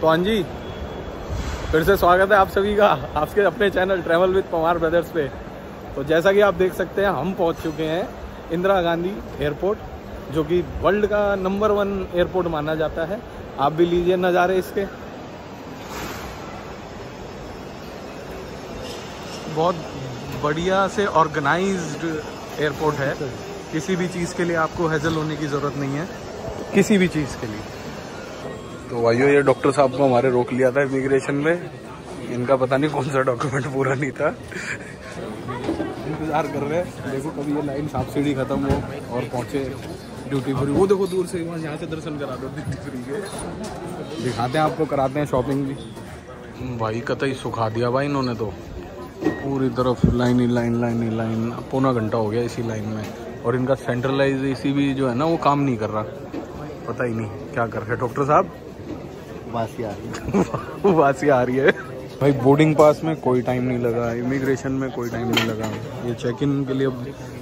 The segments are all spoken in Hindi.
तो हाँ जी, फिर से स्वागत है आप सभी का आपके अपने channel travel with Pawar brothers पे। तो जैसा कि आप देख सकते हैं, हम पहुंच चुके हैं इंदिरा गांधी एयरपोर्ट, जो कि वर्ल्ड का नंबर 1 एयरपोर्ट माना जाता है। आप भी लीजिए नज़ारे इसके। बहुत बढ़िया से ऑर्गेनाइज्ड एयरपोर्ट है। किसी भी चीज़ के लिए आपको हैजल होने की ज़रूरत नहीं है, किसी भी चीज़ के लिए। तो भाइयों, ये डॉक्टर साहब को हमारे रोक लिया था इमिग्रेशन में। इनका पता नहीं कौन सा डॉक्यूमेंट पूरा नहीं था। इंतजार कर रहे हैं, देखो कभी ये लाइन सांप सीढ़ी खत्म हो और पहुंचे ड्यूटी फ्री। वो देखो दूर से, वहाँ यहाँ से दर्शन करा दो ड्यूटी फ्री के। दिखाते हैं आपको, कराते हैं शॉपिंग भी। भाई कतई सुखा दिया भाई इन्होंने तो, पूरी तरफ लाइन ही लाइन। पौना घंटा हो गया इसी लाइन में। और इनका सेंट्रलाइज एसी भी जो है ना, वो काम नहीं कर रहा। पता ही नहीं क्या कर रहे डॉक्टर साहब। वासी आ रही है भाई। बोर्डिंग पास में कोई टाइम नहीं लगा, इमिग्रेशन में कोई टाइम नहीं लगा। ये चेक इन के लिए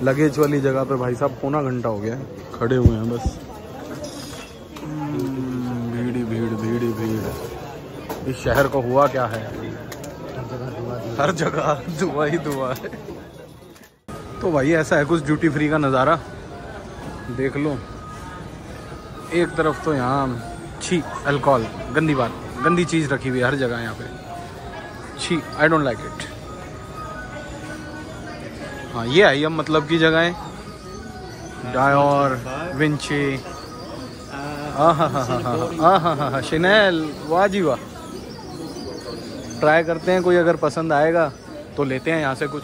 लगेज वाली जगह पे भाई साहब पौना घंटा हो गया खड़े हुए हैं बस। भीड़। इस शहर को हुआ क्या है, हर जगह धुआं ही धुआं है। तो भाई ऐसा है कुछ ड्यूटी फ्री का नज़ारा, देख लो। एक तरफ तो यहाँ छी अल्कोहल, गंदी बात, गंदी चीज़ रखी हुई है हर जगह यहाँ पे। छी, आई डोंट लाइक इट। हाँ, ये आई अब मतलब की जगह है। डायोर, विंची, हाँ, शनेल, वाह जी वाह। ट्राई करते हैं, कोई अगर पसंद आएगा तो लेते हैं यहाँ से कुछ।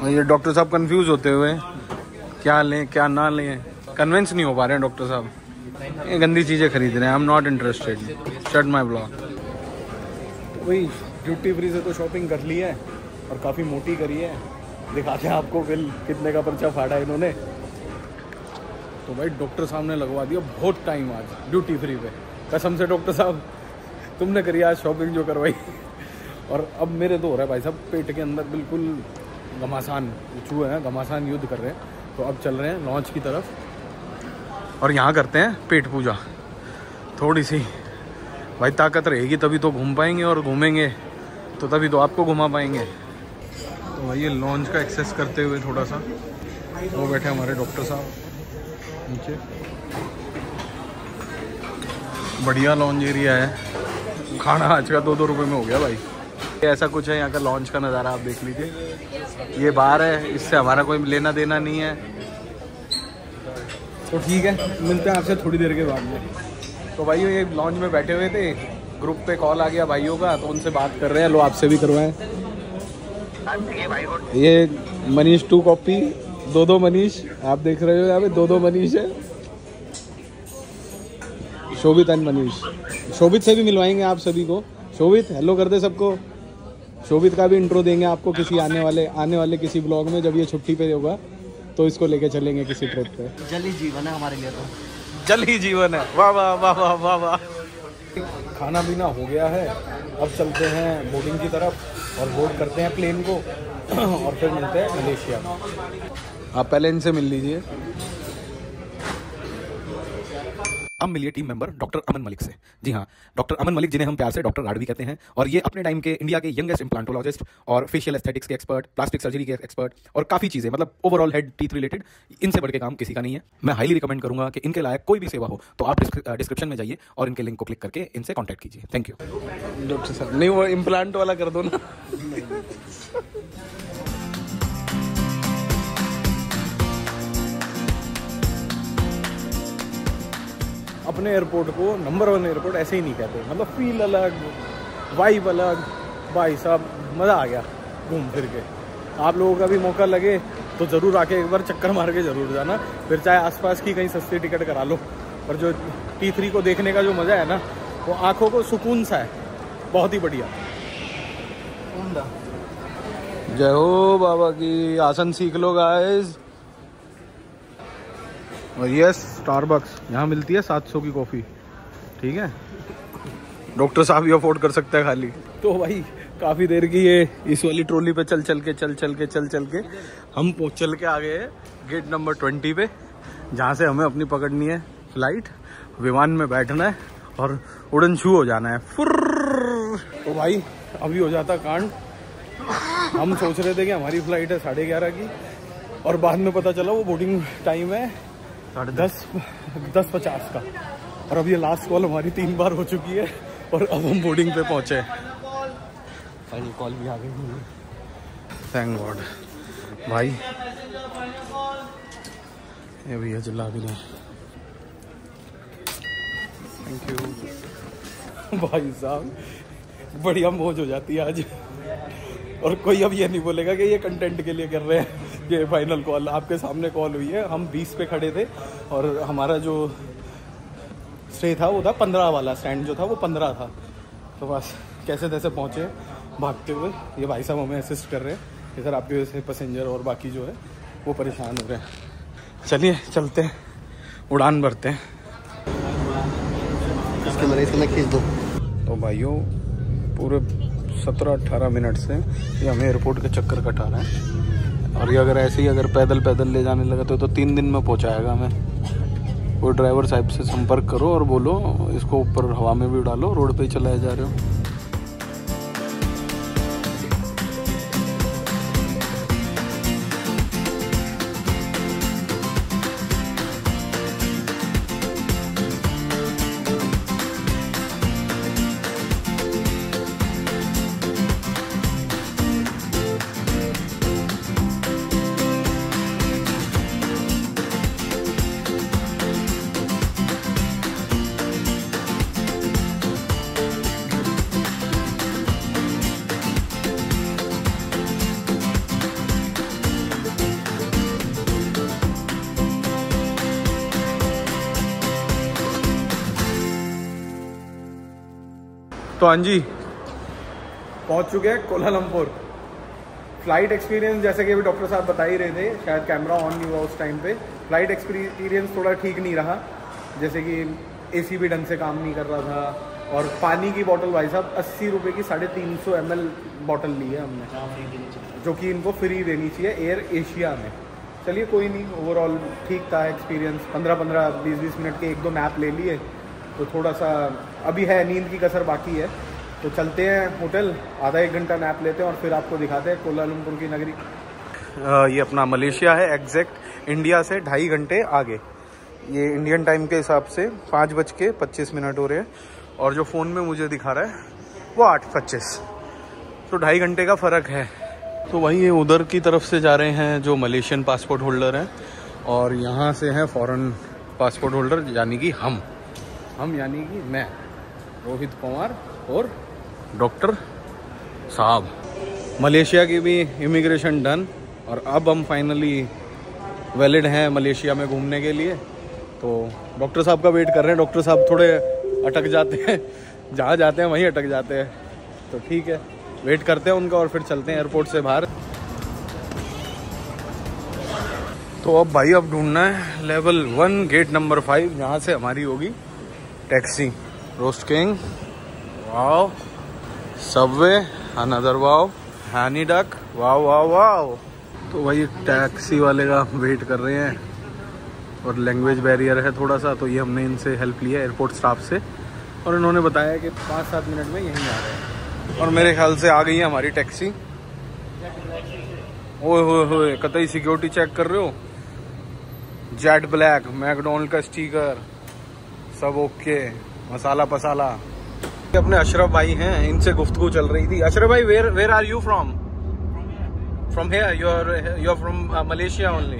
ये डॉक्टर साहब कंफ्यूज होते हुए क्या लें क्या ना लें, कन्विंस नहीं हो पा रहे हैं डॉक्टर साहब। ये गंदी चीज़ें खरीद रहे हैं। I am not interested, shut my blog. वही ड्यूटी फ्री से तो शॉपिंग कर ली है और काफ़ी मोटी करी है। दिखाते हैं आपको बिल कितने का पर्चा फाड़ा है इन्होंने। तो भाई डॉक्टर साहब ने लगवा दिया बहुत टाइम आज ड्यूटी फ्री पे। कसम से डॉक्टर साहब, तुमने करी आज शॉपिंग जो करवाई। और अब मेरे तो हो रहा है भाई साहब पेट के अंदर बिल्कुल घमासान, चूहे हैं घमासान युद्ध कर रहे हैं। तो अब चल रहे हैं लॉन्च की तरफ और यहाँ करते हैं पेट पूजा। थोड़ी सी भाई ताकत रहेगी तभी तो घूम पाएंगे, और घूमेंगे तो तभी तो आपको घुमा पाएंगे। तो भाई ये लॉन्च का एक्सेस करते हुए थोड़ा सा वो बैठे हमारे डॉक्टर साहब नीचे। बढ़िया लॉन्च एरिया है। खाना आज का 2-2 रुपये में हो गया भाई। ऐसा कुछ है यहाँ का लॉन्च का नज़ारा, आप देख लीजिए। ये बार है, इससे हमारा कोई लेना देना नहीं है। तो ठीक है, मिलते हैं आपसे थोड़ी देर के बाद में। तो भाई ये लॉन्च में बैठे हुए थे, ग्रुप पे कॉल आ गया भाइयों का, तो उनसे बात कर रहे हैं। लो आपसे भी करवाएं। ये मनीष 2 कॉपी, 2 मनीष आप देख रहे हो यहाँ पे, 2 मनीष है। शोभित एंड मनीष। शोभित से भी मिलवाएंगे आप सभी को। शोभित हेलो कर दे सबको। शोभित का भी इंट्रो देंगे आपको किसी आने वाले किसी ब्लॉग में, जब ये छुट्टी पे होगा तो इसको लेके चलेंगे किसी ट्रिप पे। जल ही जीवन है हमारे लिए, तो जल ही जीवन है। वाह वाह वाह वाह वाह वाह। खाना पीना हो गया है, अब चलते हैं बोर्डिंग की तरफ और बोर्ड करते हैं प्लेन को और फिर मिलते हैं मलेशिया में। आप पहले इनसे मिल लीजिए। अब मिलिए टीम मेंबर डॉक्टर अमन मलिक से। जी हाँ, डॉक्टर अमन मलिक, जिन्हें हम प्यार से डॉक्टर राडवी कहते हैं, और ये अपने टाइम के इंडिया के यंगेस्ट इम्प्लांटोलॉजिस्ट और फेशियल एस्थेटिक्स के एक्सपर्ट, प्लास्टिक सर्जरी के एक्सपर्ट और काफ़ी चीज़ें, मतलब ओवरऑल हेड टीथ रिलेटेड, इनसे बढ़ के काम किसी का नहीं है। मैं हाईली रिकमेंड करूंगा कि इनके लायक कोई भी सेवा हो तो आप डिस्क्रिप्शन में जाइए और इनके लिंक को क्लिक करके इनसे कॉन्टैक्ट कीजिए। Thank you. डॉक्टर साहब नहीं, वो इम्प्लांट वाला कर दो ना। अपने एयरपोर्ट को नंबर 1 एयरपोर्ट ऐसे ही नहीं कहते, मतलब फील अलग, वाइब अलग। भाई साहब मज़ा आ गया घूम फिर के। आप लोगों का भी मौका लगे तो ज़रूर आके एक बार चक्कर मार के ज़रूर जाना, फिर चाहे आसपास की कहीं सस्ती टिकट करा लो। पर जो T3 को देखने का जो मज़ा है ना, वो आँखों को सुकून सा है, बहुत ही बढ़िया। जय हो बाबा की, आसन सीख लो गाइस। और ये स्टारबक्स, यहाँ मिलती है 700 की कॉफ़ी, ठीक है। डॉक्टर साहब ये अफोर्ड कर सकते हैं खाली। तो भाई काफ़ी देर की ये इस वाली ट्रॉली पे चल चल के हम चल के आ गए हैं गेट नंबर 20 पे, जहाँ से हमें अपनी पकड़नी है फ्लाइट, विमान में बैठना है और उड़न छू हो जाना है। तो भाई अभी हो जाता कांड। हम सोच रहे थे कि हमारी फ्लाइट है 11:30 की, और बाद में पता चला वो बोर्डिंग टाइम है 10:50 का। और अब ये लास्ट कॉल हमारी 3 बार हो चुकी है और अब हम बोर्डिंग पे पहुंचे। फाइनल कॉल भी आ गई है, थैंक गॉड। भाई ये भैया चिल्ला भी नहीं, थैंक यू। भाई साहब बढ़िया मौज हो जाती है आज। और कोई अब ये नहीं बोलेगा कि ये कंटेंट के लिए कर रहे हैं। ये फाइनल कॉल आपके सामने कॉल हुई है। हम 20 पे खड़े थे और हमारा जो स्टे था वो था 15 वाला, स्टैंड जो था वो 15 था। तो बस कैसे तैसे पहुँचे भागते हुए। ये भाई साहब हमें असिस्ट कर रहे हैं, इधर आपकी वजह से पैसेंजर और बाकी जो है वो परेशान हो रहे हैं। चलिए चलते हैं, उड़ान भरते हैं। इसके खींच दो। तो भाइयों पूरे 17-18 मिनट से ये हमें एयरपोर्ट के चक्कर कटा रहा है, और ये अगर ऐसे ही अगर पैदल ले जाने लगा तो 3 दिन में पहुंचाएगा हमें। वो ड्राइवर साहब से संपर्क करो और बोलो इसको ऊपर हवा में भी उड़ा लो, रोड पे ही चलाए जा रहे हो। तो हाँ जी, पहुंच चुके हैं कोलालमपुर। फ्लाइट एक्सपीरियंस जैसे कि अभी डॉक्टर साहब बता ही रहे थे, शायद कैमरा ऑन नहीं हुआ उस टाइम पे। फ्लाइट एक्सपीरियंस थोड़ा ठीक नहीं रहा, जैसे कि एसी भी ढंग से काम नहीं कर रहा था। और पानी की बोतल भाई साहब 80 रुपये की 350 ml बोतल ली है हमने, जो कि इनको फ्री देनी चाहिए एयर एशिया में। चलिए कोई नहीं, ओवरऑल ठीक था एक्सपीरियंस। 15-15, 20-20 मिनट के 1-2 नैप ले लिए, तो थोड़ा सा अभी है नींद की कसर बाकी है। तो चलते हैं होटल, आधा 1 घंटा नैप लेते हैं और फिर आपको दिखाते हैं कोलालमपुर की नगरी। ये अपना मलेशिया है, एग्जैक्ट इंडिया से 2.5 घंटे आगे। ये इंडियन टाइम के हिसाब से 5:25 हो रहे हैं, और जो फ़ोन में मुझे दिखा रहा है वो 8:25, तो 2.5 घंटे का फ़र्क है। तो वही ये उधर की तरफ से जा रहे हैं जो मलेशियन पासपोर्ट होल्डर हैं, और यहाँ से हैं फॉरेन पासपोर्ट होल्डर, यानी कि हम यानी कि मैं, रोहित कुमार और डॉक्टर साहब। मलेशिया की भी इमिग्रेशन डन, और अब हम फाइनली वैलिड हैं मलेशिया में घूमने के लिए। तो डॉक्टर साहब का वेट कर रहे हैं। डॉक्टर साहब थोड़े अटक जाते हैं, जहाँ जाते हैं वहीं अटक जाते हैं, तो ठीक है वेट करते हैं उनका और फिर चलते हैं एयरपोर्ट से बाहर। तो अब भाई अब ढूंढना है लेवल 1 गेट नंबर 5, जहाँ से हमारी होगी टैक्सी। रोस्ट किंग, वाव, सबवे, अनदर वाव, हनी डक, वाव वाव वाव। तो भाई टैक्सी वाले का वेट कर रहे हैं, और लैंग्वेज बैरियर है थोड़ा सा, तो ये हमने इनसे हेल्प लिया एयरपोर्ट स्टाफ से, और इन्होंने बताया कि 5-7 मिनट में यहीं आ रहे हैं। और मेरे ख्याल से आ गई है हमारी टैक्सी। ओए होए होए, कतई सिक्योरिटी चेक कर रहे हो? जेट ब्लैक, मैकडोनल्ड का स्टिकर, सब ओके, मसाला पसाला। अपने अशरफ भाई हैं, इनसे गुफ्तगू चल रही थी। अशरफ भाई, where are you from? From here, you are from Malaysia only?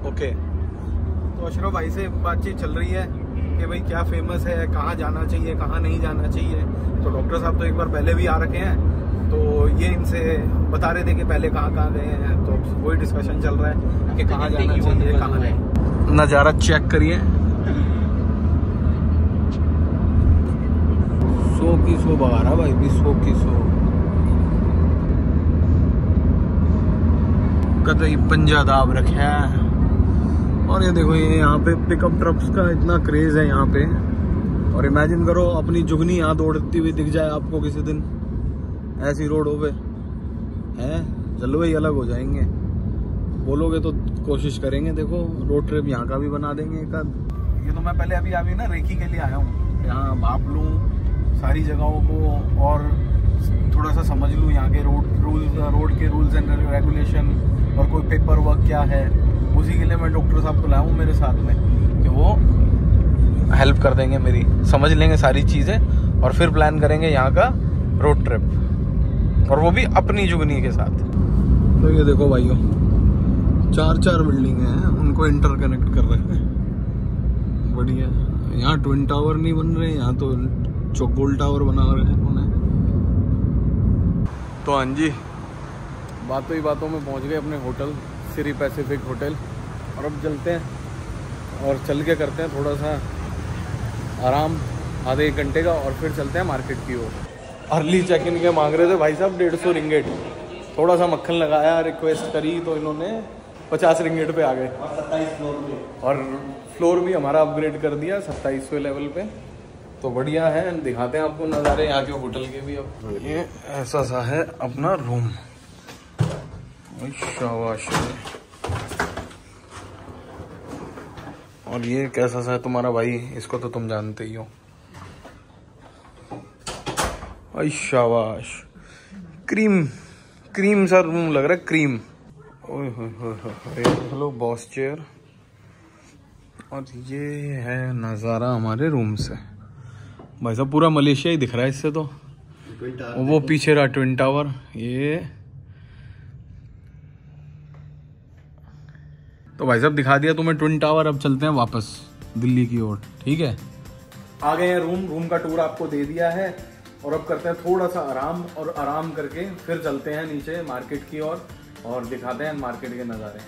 Okay. तो अशरफ भाई से बातचीत चल रही है कि भाई क्या फेमस है, कहाँ जाना चाहिए, कहाँ नहीं जाना चाहिए। तो डॉक्टर साहब तो एक बार पहले भी आ रखे हैं, तो ये इनसे बता रहे थे कि पहले कहाँ गए हैं। तो वही डिस्कशन चल रहा है कि कहाँ जाना चाहिए, कहाँ नहीं। नज़ारा चेक करिए, 100 की 100 बगा रहा भाई भी, 100 की 100 कतई पंजा दाब रखा है। और ये देखो, ये यहाँ पे पिकअप ट्रक्स का इतना क्रेज है यहाँ पे। और इमेजिन करो अपनी जुगनी यहाँ दौड़ती हुई दिख जाए आपको किसी दिन ऐसी रोडों पे, हैं जलवे ही अलग हो जाएंगे। बोलोगे तो कोशिश करेंगे, देखो रोड ट्रिप यहाँ का भी बना देंगे एक आध। ये तो मैं पहले अभी ना रेकी के लिए आया हूँ, यहाँ भाप लूँ सारी जगहों को और थोड़ा सा समझ लूँ यहाँ के रोड के रूल्स एंड रेगुलेशन और कोई पेपर वर्क क्या है। उसी के लिए मैं डॉक्टर साहब को लाया हूँ मेरे साथ में कि वो हेल्प कर देंगे मेरी, समझ लेंगे सारी चीज़ें और फिर प्लान करेंगे यहाँ का रोड ट्रिप, और वो भी अपनी जुगनी के साथ। तो ये देखो भाइयों, 4 बिल्डिंग हैं, उनको इंटरकनेक्ट कर रहे हैं। बढ़िया। यहाँ ट्विन टावर नहीं बन रहे, यहाँ तो चौकोल टावर बना रहे हैं उन्होंने। तो हाँ जी, बातों ही बातों में पहुँच गए अपने होटल, सिरी पैसिफिक होटल। और अब चलते हैं और चल के करते हैं थोड़ा सा आराम, आधे 1 घंटे का, और फिर चलते हैं मार्केट की ओर। अर्ली चेक इन के मांग रहे थे भाई साहब 150 रिंगेट। थोड़ा सा मक्खन लगाया, रिक्वेस्ट करी तो इन्होंने 50 रिंगेट पे आ गए। और 27 फ्लोर पे, और फ्लोर भी हमारा अपग्रेड कर दिया 27वें लेवल पे। तो बढ़िया है, दिखाते हैं आपको नज़ारे यहाँ के होटल के भी। अब ये ऐसा सा है अपना रूम। शाबाश। और ये कैसा सा है तुम्हारा भाई, इसको तो तुम जानते ही हो। शाबाश, क्रीम सा रूम लग रहा है, क्रीम। ओए हेलो बॉस चेयर। और ये है नज़ारा हमारे रूम से भाई साहब, पूरा मलेशिया ही दिख रहा है इससे तो। वो पीछे रहा ट्विन टावर। ये तो भाई साहब दिखा दिया तुम्हें ट्विन टावर। अब चलते हैं वापस दिल्ली की ओर, ठीक है। आ गए हैं रूम का टूर आपको दे दिया है, और अब करते हैं थोड़ा सा आराम, और आराम करके फिर चलते हैं नीचे मार्केट की ओर और दिखाते हैं मार्केट के नज़ारे।